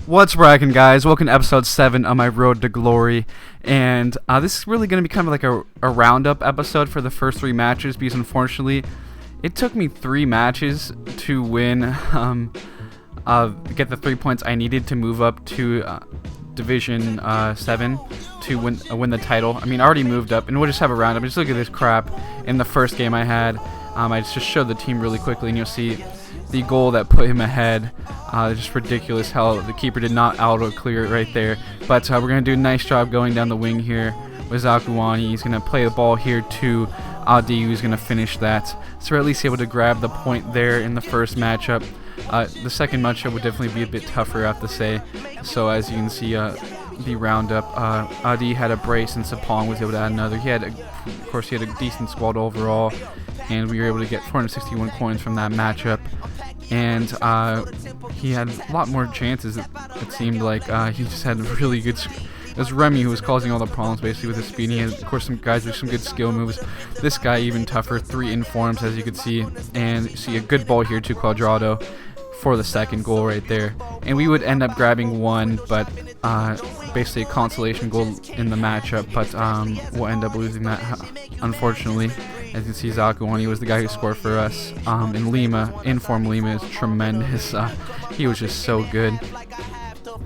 What's rockin', guys? Welcome to episode 7 of my Road to Glory. And this is really going to be kind of like a roundup episode for the first 3 matches, because unfortunately, it took me 3 matches to win, get the 3 points I needed to move up to Division 7 to win the title. I mean, I already moved up, and we'll just have a roundup. Just look at this crap in the first game I had. I just showed the team really quickly, and you'll see the goal that put him ahead. Just ridiculous how the keeper did not auto clear it right there. But we're going to do a nice job going down the wing here with Zakuani. He's going to play the ball here to Adi, who's going to finish that. So we're at least able to grab the point there in the first matchup. The second matchup would definitely be a bit tougher, I have to say. So as you can see, the roundup, Adi had a brace and Sapong was able to add another. Of course, he had a decent squad overall, and we were able to get 461 coins from that matchup. And he had a lot more chances, it seemed like. He just had really good... It was Remy who was causing all the problems, basically, with his speed. He had, of course, some guys with some good skill moves. This guy even tougher, 3 informs, as you can see. And you see a good ball here to Quadrado for the second goal right there. And we would end up grabbing 1, but basically a consolation goal in the matchup. But we'll end up losing that, unfortunately. As you can see, Zakuani was the guy who scored for us. And Lima, inform Lima, is tremendous. He was just so good.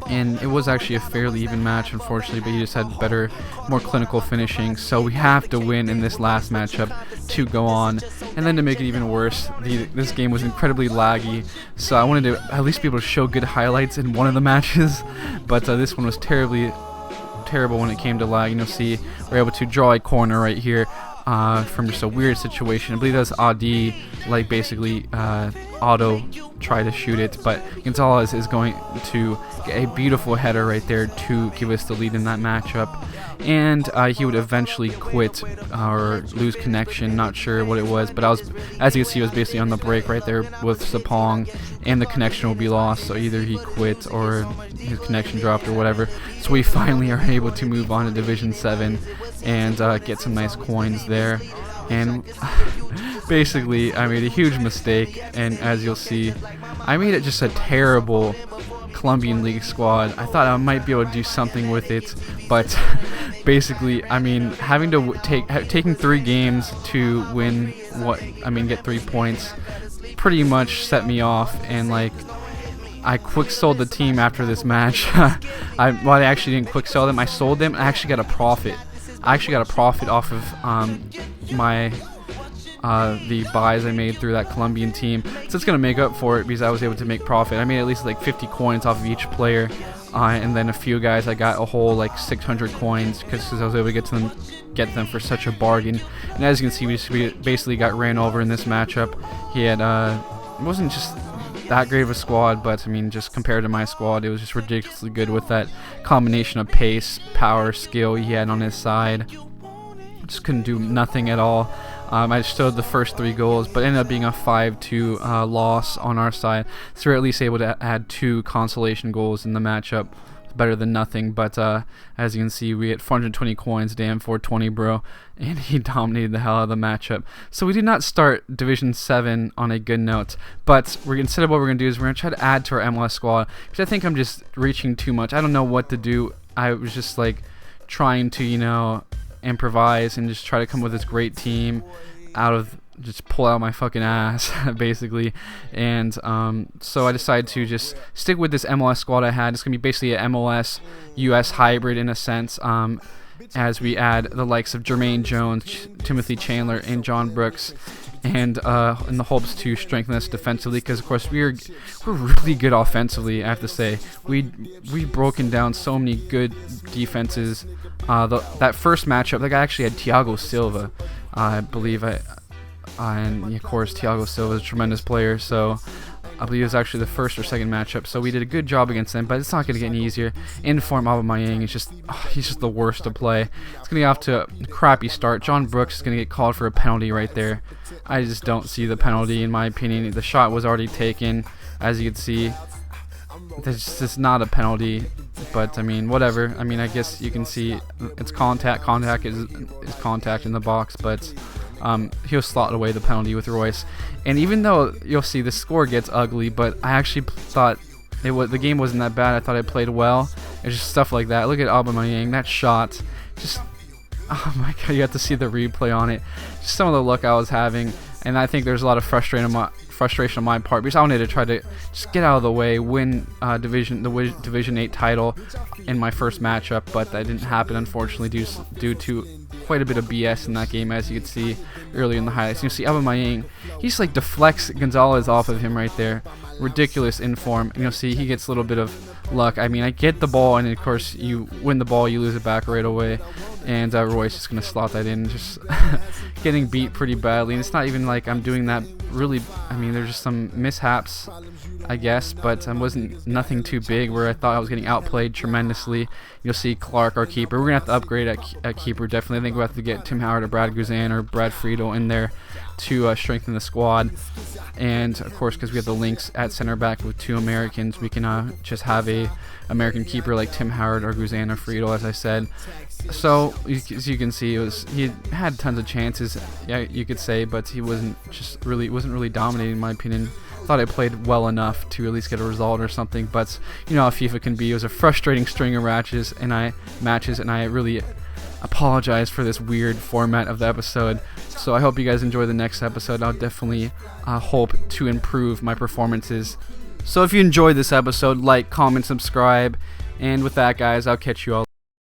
And it was actually a fairly even match, unfortunately, but he just had better, more clinical finishing. So we have to win in this last matchup to go on. And then to make it even worse, this game was incredibly laggy, so I wanted to at least be able to show good highlights in one of the matches. But this one was terrible when it came to lag. And you'll see we're able to draw a corner right here from just a weird situation. I believe that's Adi, like, basically auto try to shoot it, but Gonzalez is going to get a beautiful header right there to give us the lead in that matchup. And he would eventually quit or lose connection, not sure what it was, but as you can see, it was basically on the break right there with Sapong, and the connection will be lost, so either he quit or his connection dropped or whatever. So we finally are able to move on to Division 7 and get some nice coins there. And basically, I made a huge mistake, and as you'll see, I made it just a terrible Colombian League squad. I thought I might be able to do something with it, but basically, I mean, having to taking 3 games to win get 3 points, pretty much set me off. And like, I quick sold the team after this match. I actually didn't quick sell them. I sold them. I actually got a profit. I actually got a profit off of the buys I made through that Colombian team, so it's gonna make up for it because I was able to make profit. I made at least like 50 coins off of each player, and then a few guys I got a whole like 600 coins because I was able to get them for such a bargain. And as you can see, we basically got ran over in this matchup. He had it wasn't just that great of a squad, but I mean, just compared to my squad, it was just ridiculously good with that combination of pace, power, skill he had on his side. Just couldn't do nothing at all. I showed the first 3 goals, but ended up being a 5-2 loss on our side. So we're at least able to add 2 consolation goals in the matchup. It's better than nothing, but as you can see, we had 420 coins, damn 420, bro, and he dominated the hell out of the matchup. So we did not start Division 7 on a good note, but instead of what we're going to do is we're going to try to add to our MLS squad, because I think I'm just reaching too much. I don't know what to do. I was just like trying to, improvise and just try to come up with this great team just pull out my fucking ass, basically. And so I decided to just stick with this MLS squad I had. It's going to be basically an MLS US hybrid in a sense, as we add the likes of Jermaine Jones, Timothy Chandler, and John Brooks, and in the hopes to strengthen us defensively, because of course we're really good offensively. I have to say, we've broken down so many good defenses. That first matchup, that guy actually had Thiago Silva, I believe. And of course, Thiago Silva is a tremendous player, so I believe it was actually the first or second matchup. So we did a good job against them, but it's not going to get any easier. Inform Aubameyang is he's just the worst to play. It's going to get off to a crappy start. John Brooks is going to get called for a penalty right there. I just don't see the penalty, in my opinion. The shot was already taken, as you can see. It's just not a penalty, but I mean, whatever. I mean, I guess you can see it's contact. Contact is contact in the box, but he'll slot away the penalty with Royce. And even though you'll see the score gets ugly, but I actually thought The game wasn't that bad. I thought I played well. It's just stuff like that. Look at Aubameyang, that shot. Just, oh my god, you have to see the replay on it. Just some of the luck I was having, and I think there's a lot of frustration on my part because I wanted to try to just get out of the way, win Division 8 title in my first matchup, but that didn't happen, unfortunately, due to quite a bit of BS in that game, as you can see earlier in the highlights. You see Aubameyang, he's like deflects Gonzalez off of him right there. Ridiculous in form, and you'll see he gets a little bit of luck. I mean, I get the ball, and of course you win the ball, you lose it back right away, and Roy's just gonna slot that in, just getting beat pretty badly. And it's not even like I'm doing that really. I mean, there's just some mishaps, I guess, but wasn't nothing too big where I thought I was getting outplayed tremendously. You'll see Clark, our keeper. We're gonna have to upgrade at keeper, definitely. I think we'll have to get Tim Howard or Brad Guzan or Brad Friedel in there to strengthen the squad. And of course, because we have the links at center back with 2 Americans, we can just have a American keeper like Tim Howard or Guzan or Friedel, as I said. So as you can see, he had tons of chances, yeah, you could say, but he wasn't really dominating, in my opinion. Thought I played well enough to at least get a result or something, but you know how FIFA can be. It was a frustrating string of matches, and I really apologize for this weird format of the episode. So I hope you guys enjoy the next episode. I'll definitely hope to improve my performances. So if you enjoyed this episode, like, comment, subscribe, and with that, guys, I'll catch you all